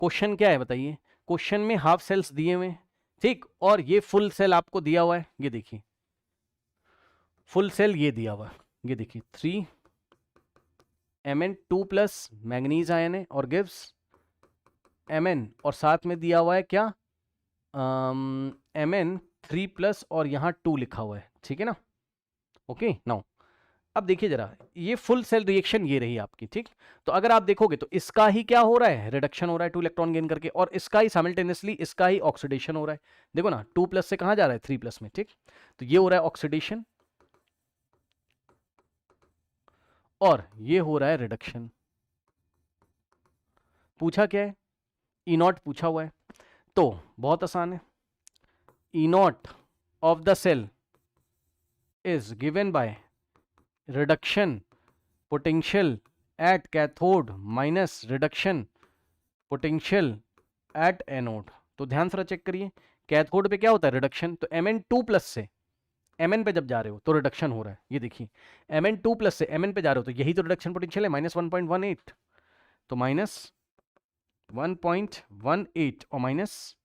Question क्या है बताइए, क्वेश्चन में हाफ सेल्स दिए हुए हैं, ठीक, और ये फुल सेल आपको दिया हुआ है, ये देखिए फुल सेल ये दिया हुआ है, ये देखिए 3Mn2+ मैंगनीज आयन है और गिव्स Mn, और साथ में दिया हुआ है क्या, Mn3+ और यहाँ 2 लिखा हुआ है, ठीक है ना। ओके नाउ अब देखिए जरा, ये फुल सेल रिएक्शन ये रही आपकी, ठीक। तो अगर आप देखोगे तो इसका ही क्या हो रहा है, रिडक्शन हो रहा है 2 इलेक्ट्रॉन गेन करके, और इसका ही साइमल्टेनियसली इसका ही ऑक्सीडेशन हो रहा है। देखो ना 2+ से कहां जा रहा है 3+ में, ठीक। तो ये हो रहा है ऑक्सीडेशन और ये हो रहा है रिडक्शन। पूछा क्या है, ई नॉट पूछा हुआ है, तो बहुत आसान है, E naught of the cell is given by reduction potential at cathode minus reduction potential at anode. तो ध्यान से चेक करिए, कैथोड पे क्या होता है रिडक्शन, तो Mn2+ से Mn पे जब जा रहे हो तो रिडक्शन हो रहा है, ये देखिए Mn2+ से Mn पे जा रहे हो तो यही तो रिडक्शन पोटेंशियल है -1.18, तो -1.18 और माइनस,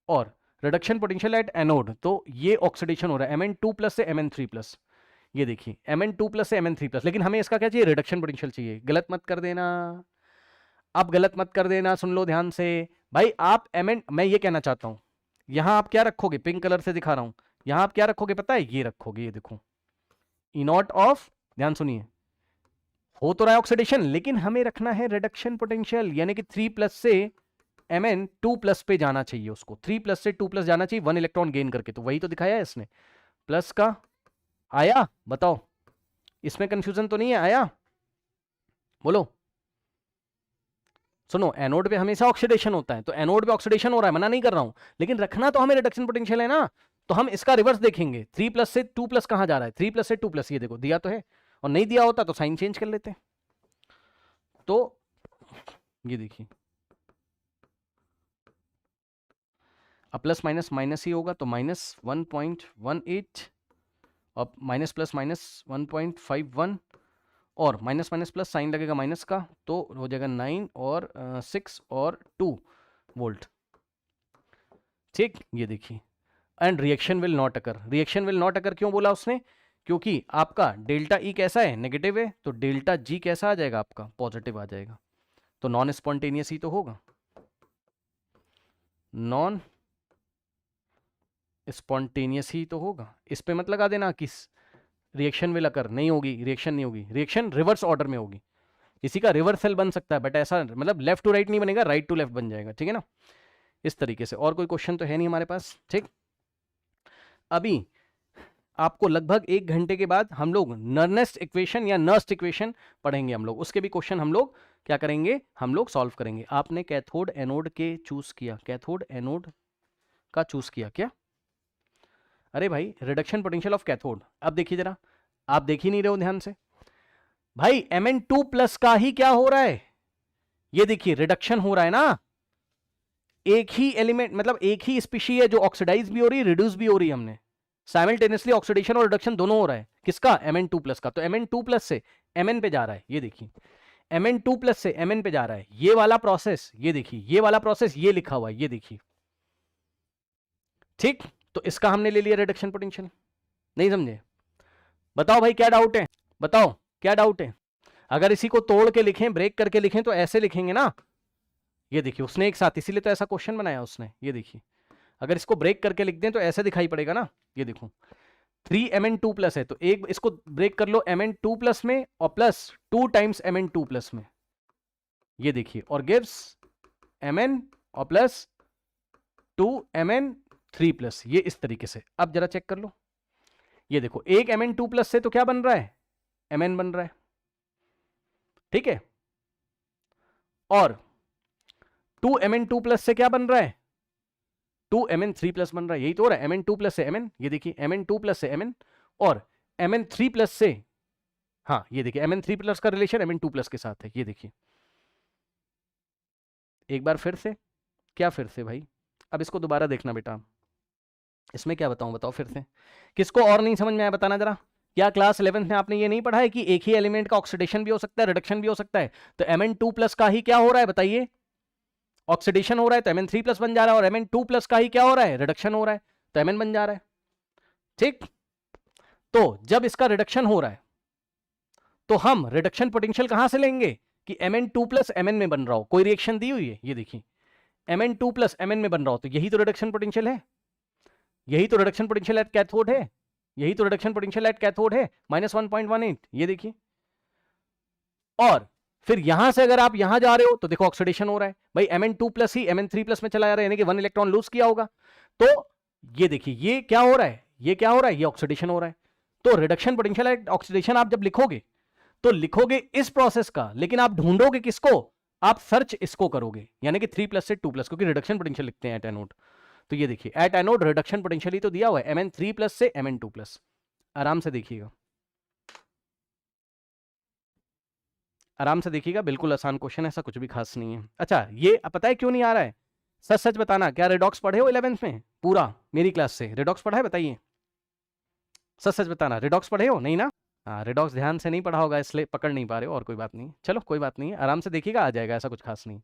और रिडक्शन पोटेंशियल एट एनोड, तो ये ऑक्सीडेशन हो रहा है Mn2+ से Mn3+, ये देखिए Mn2+ से Mn3+, लेकिन हमें इसका क्या चाहिए, रिडक्शन पोटेंशियल चाहिए। गलत मत कर देना, आप गलत मत कर देना, सुन लो ध्यान से भाई। आप मैं ये कहना चाहता हूं, यहां आप क्या रखोगे, पिंक कलर से दिखा रहा हूं, यहां आप क्या रखोगे पता है, ये रखोगे, ये देखो ई नॉट ऑफ, ध्यान सुनिए, हो तो रहा है ऑक्सीडेशन लेकिन हमें रखना है रिडक्शन पोटेंशियल, यानी कि 3+ से Mn2+ पे जाना चाहिए उसको, 3+ से 2+ जाना चाहिए 1 इलेक्ट्रॉन गेन करके, तो वही तो दिखाया है इसने, प्लस का आया, बताओ इसमें कंफ्यूजन तो नहीं है, आया बोलो। सुनो, एनोड पे हमेशा ऑक्सीडेशन होता है, तो एनोड पे ऑक्सीडेशन हो रहा है, मना नहीं कर रहा हूं, लेकिन रखना तो हमें रिडक्शन पोटेंशियल है ना। तो हम इसका रिवर्स देखेंगे, 3+ से 2+ कहां जा रहा है, 3+ से 2+, ये देखो दिया तो है, और नहीं दिया होता तो साइन चेंज कर लेते। तो ये देखिए अब प्लस माइनस माइनस ही होगा, तो -1.18 और माइनस प्लस -1.51, और माइनस माइनस प्लस साइन लगेगा माइनस का, तो हो जाएगा 9 और 6 और 2 वोल्ट, ठीक। ये देखिए and reaction will not occur, reaction will not occur क्यों बोला उसने, क्योंकि आपका डेल्टा ई कैसा है, नेगेटिव है, तो डेल्टा जी कैसा आ जाएगा आपका, पॉजिटिव आ जाएगा, तो नॉन स्पॉन्टेनियस ही तो होगा, नॉन स्पॉन्टेनियस ही तो होगा। इस पे मत लगा देना किस रिएक्शन विल अकर, नहीं होगी रिएक्शन, नहीं होगी रिएक्शन, रिवर्स ऑर्डर में होगी, किसी का रिवर्सल बन सकता है बट ऐसा मतलब लेफ्ट टू राइट नहीं बनेगा, राइट टू लेफ्ट बन जाएगा, ठीक है ना, इस तरीके से। और कोई क्वेश्चन तो है नहीं हमारे पास, ठीक। अभी आपको लगभग 1 घंटे के बाद हम लोग नर्नेस्ट इक्वेशन या नर्स्ट इक्वेशन पढ़ेंगे हम लोग, उसके भी क्वेश्चन हम लोग क्या करेंगे, हम लोग सॉल्व करेंगे। आपने कैथोड एनोड के चूज किया, कैथोड एनोड का चूज किया क्या, अरे भाई रिडक्शन पोटेंशियल ऑफ कैथोड, अब देखिए जरा, आप देख ही नहीं रहे हो ध्यान से भाई, Mn2+ का ही क्या हो रहा है, ये देखिए रिडक्शन हो रहा है ना, एक ही एलिमेंट मतलब एक ही स्पीशी है जो ऑक्सीडाइज भी हो रही है, रिड्यूस भी हो रही है, हमने साइमल्टेनियसली ऑक्सीडेशन और रिडक्शन दोनों हो रहा है, किसका, Mn2+ का, तो Mn2+ से Mn पे जा रहा है, ये देखिए Mn2+ से Mn पे जा रहा है, ये वाला प्रोसेस, ये देखिए ये वाला प्रोसेस, ये लिखा हुआ है, ये देखिए, ठीक। तो इसका हमने ले लिया रिडक्शन पोटेंशियल, नहीं समझे, बताओ भाई क्या डाउट है, बताओ क्या डाउट है। अगर इसी को तोड़ के लिखें, ब्रेक करके लिखें, तो ऐसे लिखेंगे ना, ये देखिए उसने एक साथ, इसीलिए तो ऐसा क्वेश्चन बनाया उसने, ये देखिए अगर इसको ब्रेक करके लिख दें तो ऐसे दिखाई पड़ेगा ना, ये देखो 3Mn2+ है, तो एक इसको ब्रेक कर लो Mn2+ में और प्लस 2 टाइम्स Mn2+ में, ये देखिए, और गिव्स Mn और प्लस 2Mn3+, ये इस तरीके से। अब जरा चेक कर लो, ये देखो एक Mn2+ से तो क्या बन रहा है, Mn बन रहा है, ठीक है, और 2Mn2+ से क्या बन रहा है, 2Mn3+ बन रहा है, यही तो हो रहा है, Mn2+ से Mn, ये देखिए Mn2+ से Mn और Mn3+ से, हाँ ये देखिए Mn3+ का रिलेशन Mn2+ के साथ है, ये देखिए एक बार फिर से, क्या फिर से भाई, अब इसको दोबारा देखना बेटा, इसमें क्या बताऊं, बताओ फिर से, किसको और नहीं समझ में आया बताना जरा। क्या क्लास 11th में आपने ये नहीं पढ़ा है कि एक ही एलिमेंट का ऑक्सीडेशन भी हो सकता है, रिडक्शन भी हो सकता है, तो Mn2+ का ही क्या हो रहा है बताइए, ऑक्सीडेशन हो रहा है तो Mn3+ बन जा रहा है, और Mn2+ का ही क्या हो रहा है, रिडक्शन हो रहा है, तो Mn बन जा रहा है। ठीक, तो जब इसका रिडक्शन हो रहा है तो हम रिडक्शन पोटेंशियल कहां से लेंगे कि Mn2+ Mn में बन रहा हो, कोई रिएक्शन दी हुई है, ये देखिए Mn2+ Mn में बन रहा हो, तो यही तो रिडक्शन पोटेंशियल है, यही तो रिडक्शन पोटेंशियल एट कैथोड है, यही तो रिडक्शन पोटेंशियल एट कैथोड है, -1.18, ये देखिए। और फिर यहां से अगर आप यहां जा रहे हो तो देखो ऑक्सीडेशन हो रहा है भाई, Mn2+ ही Mn3+ में चला जा रहा है, यानी कि 1 इलेक्ट्रॉन लूज किया होगा। तो ये देखिए ये क्या हो रहा है, ये क्या हो रहा है, ये ऑक्सीडेशन हो रहा है। तो रिडक्शन पोटेंशियल एट ऑक्सीडेशन आप जब लिखोगे तो लिखोगे इस प्रोसेस का, लेकिन आप ढूंढोगे किसको, आप सर्च इसको करोगे, यानी कि 3+ से 2+, क्योंकि रिडक्शन पोटेंशियल लिखते हैं एट एनोड। तो ये देखिए एट एनोड रिडक्शन पोटेंशियल ही तो दिया हुआ है, Mn3+ से Mn2+। आराम से देखिएगा, आराम से देखिएगा, बिल्कुल आसान क्वेश्चन है, ऐसा कुछ भी खास नहीं है। अच्छा, ये पता है क्यों नहीं आ रहा है, सच सच बताना, क्या रेडॉक्स पढ़े हो 11th में पूरा मेरी क्लास से, रेडॉक्स पढ़ा है, बताइए, सच सच बताना, रेडॉक्स पढ़े हो नहीं ना? हाँ, रेडॉक्स ध्यान से नहीं पढ़ा होगा इसलिए पकड़ नहीं पा रहे हो, और कोई बात नहीं, चलो कोई बात नहीं, आराम से देखिएगा, आ जाएगा, ऐसा कुछ खास नहीं।